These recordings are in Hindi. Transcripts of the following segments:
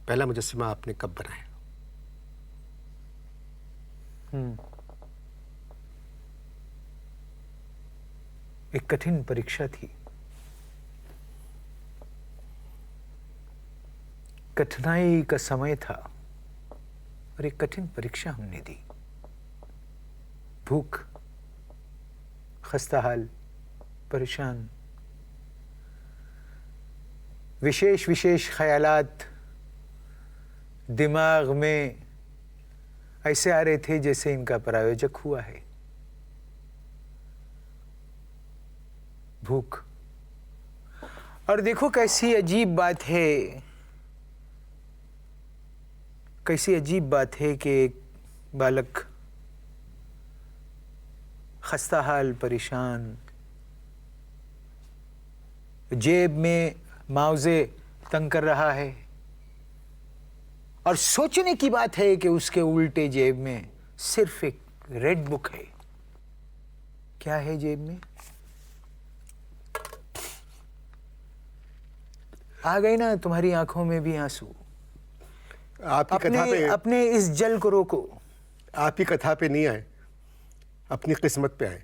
पहला मुजस्सिमा आपने कब बनाया? एक कठिन परीक्षा थी। कठिनाई का समय था और एक कठिन परीक्षा हमने दी। भूख, खस्ताहाल, परेशान, विशेष विशेष ख्यालात दिमाग में ऐसे आ रहे थे जैसे इनका प्रायोजक हुआ है। भूख। और देखो कैसी अजीब बात है, कैसी अजीब बात है कि एक बालक खस्ताहाल, परेशान, जेब में मुआवजे तंग कर रहा है और सोचने की बात है कि उसके उल्टे जेब में सिर्फ एक रेड बुक है। क्या है जेब में? आ गए ना तुम्हारी आंखों में भी आंसू? आपकी कथा पे अपने इस जल को रोको। आपकी कथा पे नहीं आए, अपनी किस्मत पे आए।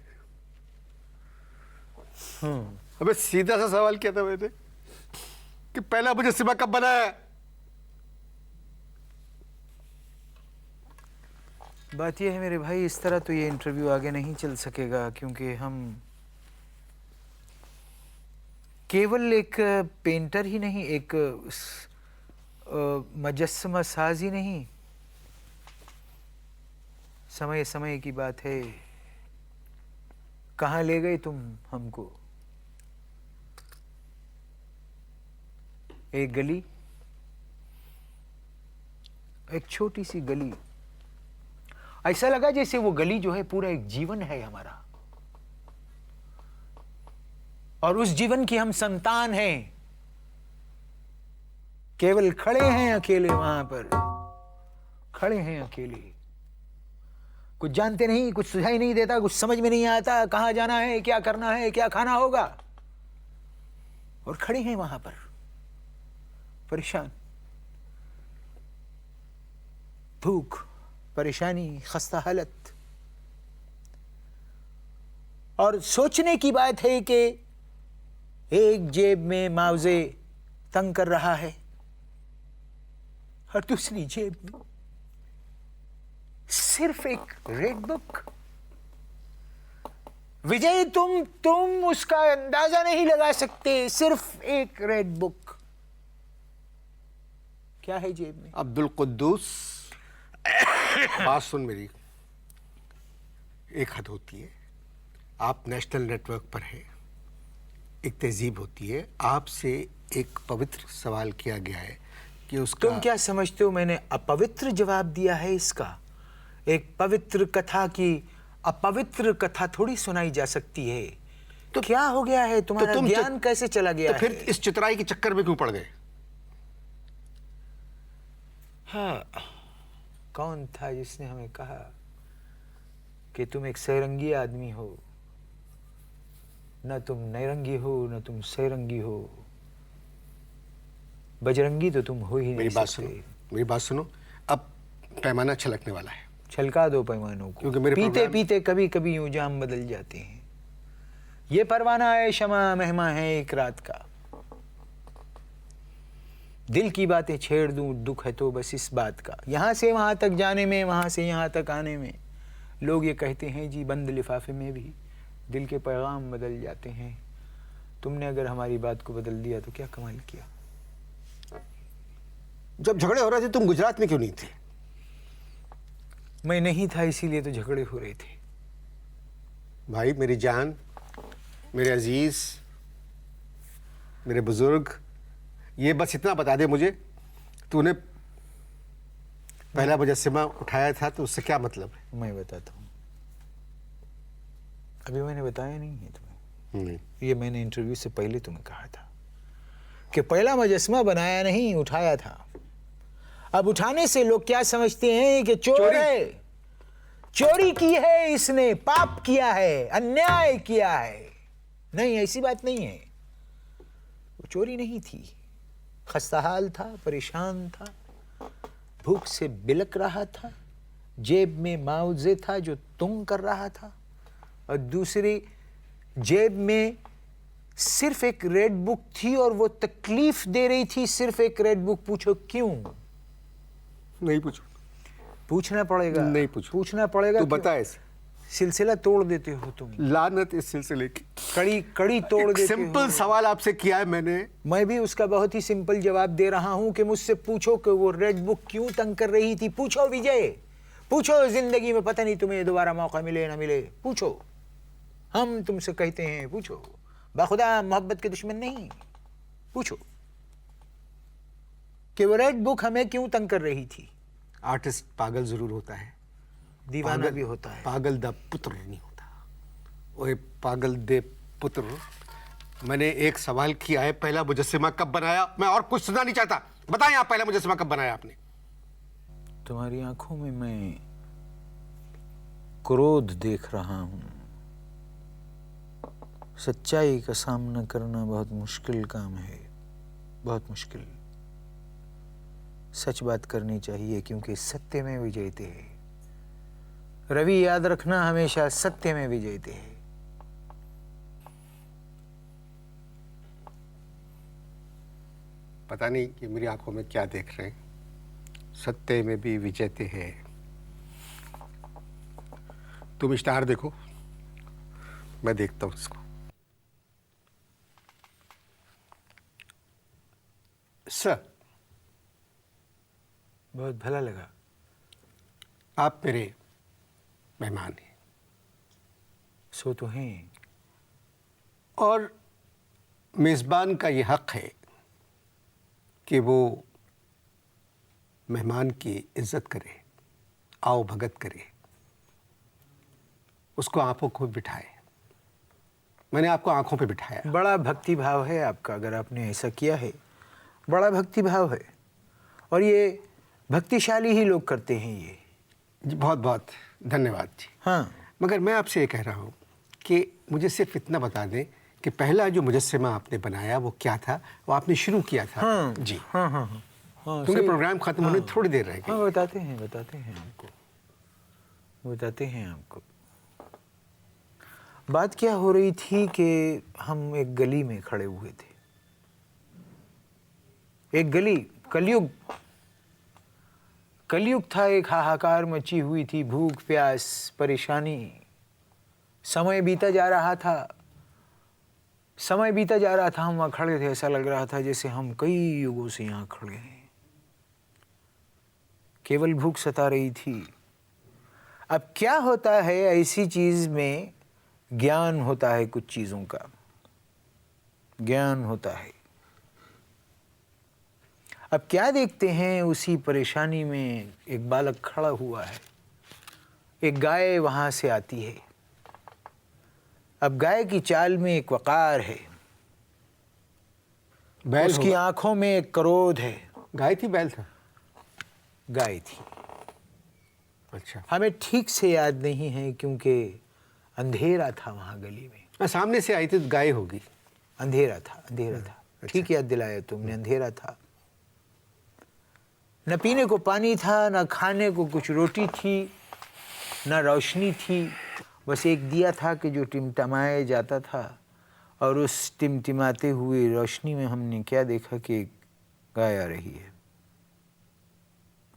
अबे सीधा सा सवाल किया था मैंने कि पहला मुजस्सिमा कब बनाया? बात यह है मेरे भाई, इस तरह तो ये इंटरव्यू आगे नहीं चल सकेगा, क्योंकि हम केवल एक पेंटर ही नहीं, एक मुजस्समा साज ही नहीं। समय समय की बात है। कहाँ ले गए तुम हमको? एक गली, एक छोटी सी गली। ऐसा लगा जैसे वो गली जो है पूरा एक जीवन है हमारा, और उस जीवन की हम संतान हैं। केवल खड़े हैं अकेले वहां पर, खड़े हैं अकेले। कुछ जानते नहीं, कुछ सुझाई नहीं देता, कुछ समझ में नहीं आता कहां जाना है, क्या करना है, क्या खाना होगा, और खड़े हैं वहां पर परेशान। भूख, परेशानी, खस्ता हालत। और सोचने की बात है कि एक जेब में मुआवजे तंग कर रहा है और दूसरी जेब में सिर्फ एक रेड बुक। विजय, तुम उसका अंदाजा नहीं लगा सकते। सिर्फ एक रेड बुक। क्या है जेब में? अब्दुल कुद्दूस, बात सुन मेरी। एक हद होती है, आप नेशनल नेटवर्क पर हैं, एक तहजीब होती है। आपसे एक पवित्र सवाल किया गया है कि उसका तुम क्या समझते हो मैंने अपवित्र जवाब दिया है इसका? एक पवित्र कथा की अपवित्र कथा थोड़ी सुनाई जा सकती है। तो क्या हो गया है तुम्हारा? तुम ध्यान कैसे चला गया तो फिर है? इस चितराई के चक्कर में क्यों पड़ गए? हाँ, कौन था जिसने हमें कहा कि तुम एक सैरंगी आदमी हो? न तुम नैरंगी हो, न तुम सैरंगी हो, बजरंगी तो तुम हो ही नहीं सकते। मेरी बात सुनो। अब पैमाना छलकने वाला है। छलका दो पैमानों को, क्योंकि मेरे पीते पीते कभी कभी यूं जाम बदल जाते हैं। ये परवाना है, शमा मेहमा है एक रात का। दिल की बातें छेड़ दूं, दुख है तो बस इस बात का। यहां से वहां तक जाने में, वहां से यहां तक आने में लोग ये कहते हैं जी बंद लिफाफे में भी दिल के पैगाम बदल जाते हैं। तुमने अगर हमारी बात को बदल दिया तो क्या कमाल किया। जब झगड़े हो रहे थे तुम गुजरात में क्यों नहीं थे? मैं नहीं था, इसीलिए तो झगड़े हो रहे थे। भाई, मेरी जान, मेरे अजीज, मेरे बुजुर्ग, ये बस इतना बता दे मुझे, तूने पहला मुजस्सिमा उठाया था तो उससे क्या मतलब है? मैं बताता हूँ। अभी मैंने बताया नहीं है तुम्हें? नहीं। ये मैंने इंटरव्यू से पहले तुम्हें कहा था कि पहला मुजस्सिमा बनाया नहीं, उठाया था। अब उठाने से लोग क्या समझते हैं कि चोर है, चोरी की है इसने, पाप किया है, अन्याय किया है। नहीं, ऐसी बात नहीं है। वो चोरी नहीं थी, खस्ताहाल था, परेशान था, भूख से बिलक रहा था, जेब में माओजे था जो तुंग कर रहा था, और दूसरी जेब में सिर्फ एक रेड बुक थी और वो तकलीफ दे रही थी। सिर्फ एक रेड बुक। पूछो क्यों? नहीं पूछो। पूछना पड़ेगा। नहीं पूछो। पूछना पड़ेगा। तू क्यों? बता ऐसे। सिलसिला तोड़ देते हो तुम। लानत इस सिलसिले की। कड़ी कड़ी तोड़ देते हो। सिंपल सवाल आपसे किया है मैंने। मैं भी उसका बहुत ही सिंपल जवाब दे रहा हूं कि मुझसे पूछो कि वो रेड बुक क्यों तंग कर रही थी। पूछो विजय, पूछो। जिंदगी में पता नहीं तुम्हें दोबारा मौका मिले ना मिले। पूछो। हम तुमसे कहते हैं पूछो। बाखुदा मोहब्बत के दुश्मन नहीं। पूछो कि वो रेड बुक हमें क्यों तंग कर रही थी। आर्टिस्ट पागल जरूर होता है, दीवाना भी होता है। पागल दा पुत्र नहीं होता। ओए पागल दे पुत्र, मैंने एक सवाल किया है, पहला मुजस्सिमा कब बनाया? मैं और कुछ सुनना नहीं चाहता। बताएं आप, पहला मुजस्सिमा कब बनाया आपने? तुम्हारी आंखों में मैं क्रोध देख रहा हूं। सच्चाई का सामना करना बहुत मुश्किल काम है, बहुत मुश्किल। सच बात करनी चाहिए क्योंकि सत्य में विजयते है। रवि, याद रखना, हमेशा सत्य में विजयते है। पता नहीं कि मेरी आंखों में क्या देख रहे हैं। सत्य में भी विजयते हैं। तुम इश्ताहार देखो, मैं देखता हूं इसको। सर, बहुत भला लगा। आप मेरे मेहमान हैं सो तो हैं। और मेज़बान का ये हक है कि वो मेहमान की इज्जत करे, आओ भगत करे, उसको आंखों को बिठाए। मैंने आपको आंखों पे बिठाया। बड़ा भक्ति भाव है आपका। अगर आपने ऐसा किया है, बड़ा भक्ति भाव है। और ये भक्तिशाली ही लोग करते हैं ये। जी, बहुत बहुत धन्यवाद जी। हाँ, मगर मैं आपसे ये कह रहा हूँ कि मुझे सिर्फ इतना बता दें कि पहला जो मुजस्सिमा आपने बनाया वो क्या था, वो आपने शुरू किया था। हाँ जी हाँ हाँ हाँ, हाँ क्योंकि सही। प्रोग्राम खत्म होने थोड़ी देर रह गई। हाँ, बताते हैं आपको, बताते हैं आपको। बात क्या हो रही थी कि हम एक गली में खड़े हुए थे। एक गली, कलयुग था। एक हाहाकार मची हुई थी, भूख प्यास परेशानी। समय बीता जा रहा था, हम वहाँ खड़े थे। ऐसा लग रहा था जैसे हम कई युगों से यहाँ खड़े हैं। केवल भूख सता रही थी। अब क्या होता है, ऐसी चीज में ज्ञान होता है, कुछ चीजों का ज्ञान होता है। अब क्या देखते हैं, उसी परेशानी में एक बालक खड़ा हुआ है। एक गाय वहां से आती है। अब गाय की चाल में एक वकार है, बैल उसकी आंखों में एक क्रोध है। गाय थी, बैल था? गाय थी। अच्छा, हमें ठीक से याद नहीं है क्योंकि अंधेरा था वहां गली में। सामने से आई थी तो गाय होगी। अंधेरा था। अच्छा। ठीक याद दिलाया तुमने, अंधेरा था। न पीने को पानी था, न खाने को कुछ रोटी थी, न रोशनी थी। बस एक दिया था कि जो टिमटिमाए जाता था। और उस टिमटिमाते हुए रोशनी में हमने क्या देखा कि गाय आ रही है।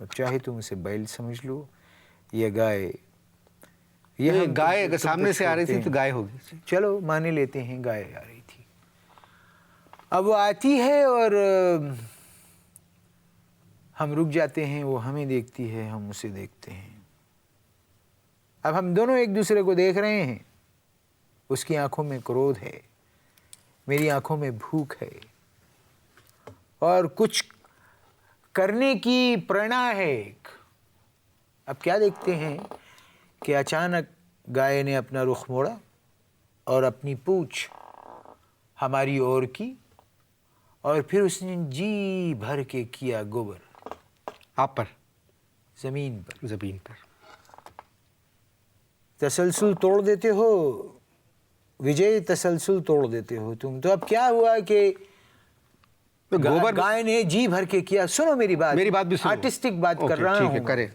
अब चाहे तुम उसे बैल समझ लो या गाय। ये हम गाय अगर तुम सामने से आ रही थी छोड़ते तो हैं। गाय होगी। चलो माने लेते हैं गाय आ रही थी। अब वो आती है और हम रुक जाते हैं। वो हमें देखती है, हम उसे देखते हैं। अब हम दोनों एक दूसरे को देख रहे हैं। उसकी आंखों में क्रोध है, मेरी आंखों में भूख है, और कुछ करने की प्रेरणा है। अब क्या देखते हैं कि अचानक गाय ने अपना रुख मोड़ा और अपनी पूंछ हमारी ओर की, और फिर उसने जी भर के किया गोबर आप पर? जमीन पर। जमीन पर। तसलसल तोड़ देते हो विजय, तसलसल तोड़ देते हो तुम। तो अब क्या हुआ कि तो गोबर गाय ने जी भर के किया। सुनो मेरी बात भी सुनो। आर्टिस्टिक बात कर ओके, रहा ठीक है, हूँ, करे।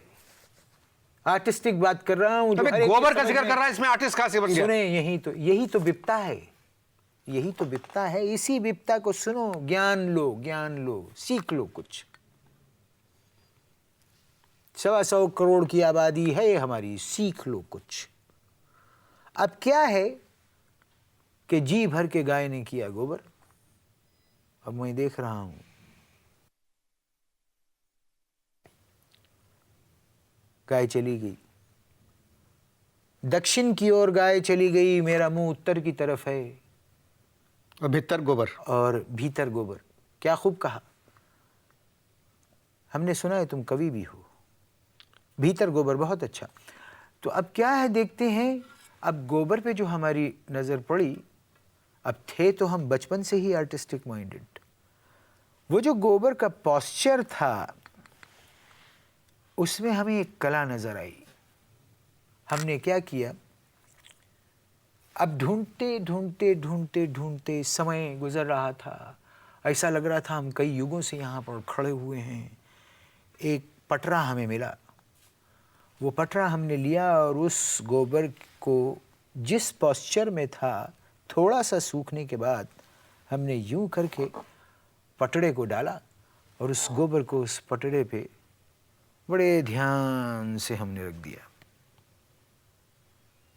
आर्टिस्टिक बात कर रहा हूँ। अबे गोबर का जिक्र कर रहा है, इसमें आर्टिस्ट कहां से बन गया? सुने, यही तो विपता है, यही तो विपता है। इसी विपता को सुनो, ज्ञान लो, सीख लो कुछ। 125 करोड़ की आबादी है हमारी, सीख लो कुछ। अब क्या है कि जी भर के गाय ने किया गोबर। अब मैं देख रहा हूं गाय चली गई, दक्षिण की ओर गाय चली गई, मेरा मुंह उत्तर की तरफ है और भीतर गोबर। और भीतर गोबर। क्या खूब कहा। हमने सुना है तुम कवि भी हो। भीतर गोबर, बहुत अच्छा। तो अब क्या है, देखते हैं। अब गोबर पे जो हमारी नज़र पड़ी, अब थे तो हम बचपन से ही आर्टिस्टिक माइंडेड। वो जो गोबर का पॉस्चर था, उसमें हमें एक कला नज़र आई। हमने क्या किया, अब ढूंढते समय गुजर रहा था। ऐसा लग रहा था हम कई युगों से यहाँ पर खड़े हुए हैं। एक पटरा हमें मिला, वो पटरा हमने लिया और उस गोबर को जिस पॉस्चर में था, थोड़ा सा सूखने के बाद हमने यूं करके पटड़े को डाला और उस गोबर को उस पटड़े पे बड़े ध्यान से हमने रख दिया।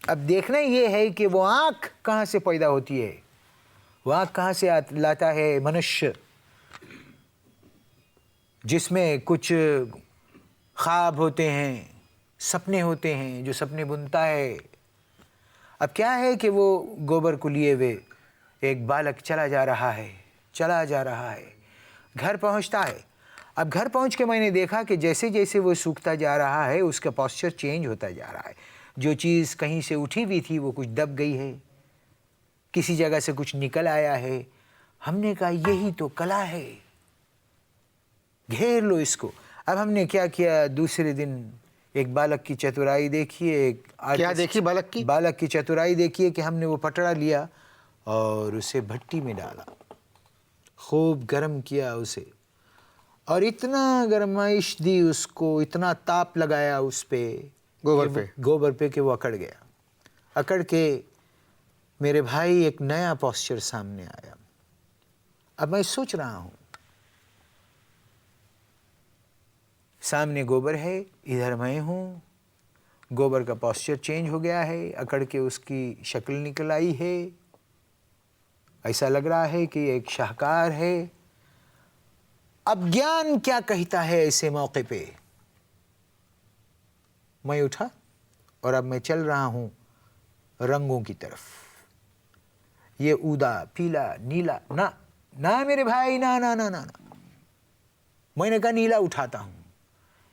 अब देखना ये है कि वो आँख कहाँ से पैदा होती है, वो आँख कहाँ से लाता है मनुष्य, जिसमें कुछ ख्वाब होते हैं, सपने होते हैं, जो सपने बुनता है। अब क्या है कि वो गोबर को लिए हुए एक बालक चला जा रहा है, घर पहुंचता है। अब घर पहुंच के मैंने देखा कि जैसे जैसे वो सूखता जा रहा है, उसका पॉस्चर चेंज होता जा रहा है। जो चीज़ कहीं से उठी हुई थी वो कुछ दब गई है, किसी जगह से कुछ निकल आया है। हमने कहा यही तो कला है, घेर लो इसको। अब हमने क्या किया, दूसरे दिन एक बालक की चतुराई देखिए, क्या देखी बालक की? बालक की चतुराई देखिए कि हमने वो पटड़ा लिया और उसे भट्टी में डाला, खूब गर्म किया उसे, और इतना गरमाइश दी उसको, इतना ताप लगाया उस पे, गोबर पे कि वो अकड़ गया। अकड़ के मेरे भाई एक नया पॉस्चर सामने आया। अब मैं सोच रहा हूँ, सामने गोबर है, इधर मैं हूँ, गोबर का पॉस्चर चेंज हो गया है, अकड़ के उसकी शक्ल निकल आई है। ऐसा लग रहा है कि एक शाहकार है। अब ज्ञान क्या कहता है ऐसे मौके पे। मैं उठा और अब मैं चल रहा हूँ रंगों की तरफ। ये ऊदा, पीला, नीला, ना मेरे भाई, ना। मैंने कहा नीला उठाता हूँ।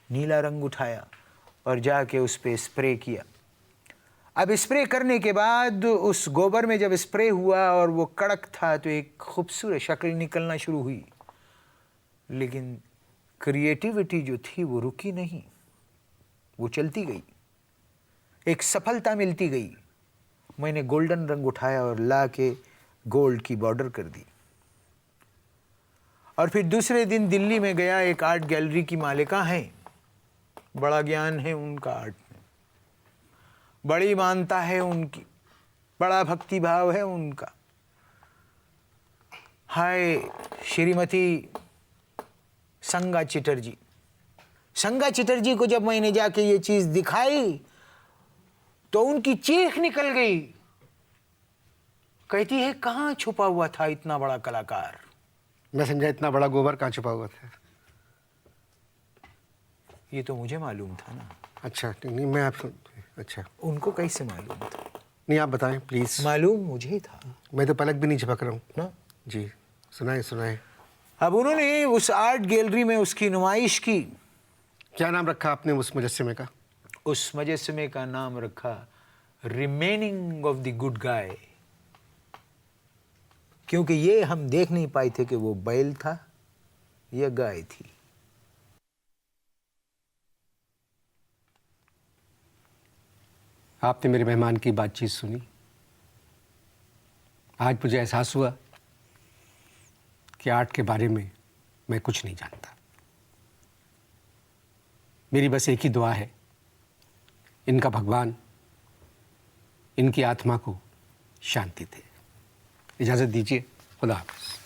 नीला रंग उठाया और जाके उस पे स्प्रे किया। अब स्प्रे करने के बाद उस गोबर में जब स्प्रे हुआ और वो कड़क था, तो एक खूबसूरत शक्ल निकलना शुरू हुई। लेकिन क्रिएटिविटी जो थी वो रुकी नहीं, वो चलती गई, एक सफलता मिलती गई। मैंने गोल्डन रंग उठाया और ला के गोल्ड की बॉर्डर कर दी। और फिर दूसरे दिन दिल्ली में गया, एक आर्ट गैलरी की मालिका हैं, बड़ा ज्ञान है उनका आर्ट में, बड़ी मानता है उनकी, बड़ा भक्ति भाव है उनका। हाय श्रीमती संगा चटर्जी को जब मैंने जाके ये चीज दिखाई तो उनकी चीख निकल गई। कहती है कहाँ छुपा हुआ था इतना बड़ा कलाकार। मैं समझा इतना बड़ा गोबर कहाँ छुपा हुआ था। ये तो मुझे मालूम था ना। अच्छा, नहीं मैं आप अच्छा, उनको कैसे मालूम था? नहीं आप बताएं प्लीज। मालूम मुझे था। मैं तो पलक भी नहीं झपक रहा हूँ ना जी। सुनाए। अब उन्होंने उस आर्ट गैलरी में उसकी नुमाइश की। क्या नाम रखा आपने उस मुजस्समे का? उस मुजस्समे का नाम रखा remaining of the good guy, क्योंकि ये हम देख नहीं पाए थे कि वो बैल था या गाय थी। आपने मेरे मेहमान की बातचीत सुनी। आज मुझे एहसास हुआ कि आर्ट के बारे में मैं कुछ नहीं जानता। मेरी बस एक ही दुआ है, इनका भगवान इनकी आत्मा को शांति दे। इजाज़त दीजिए, खुदा हाफ़िज़।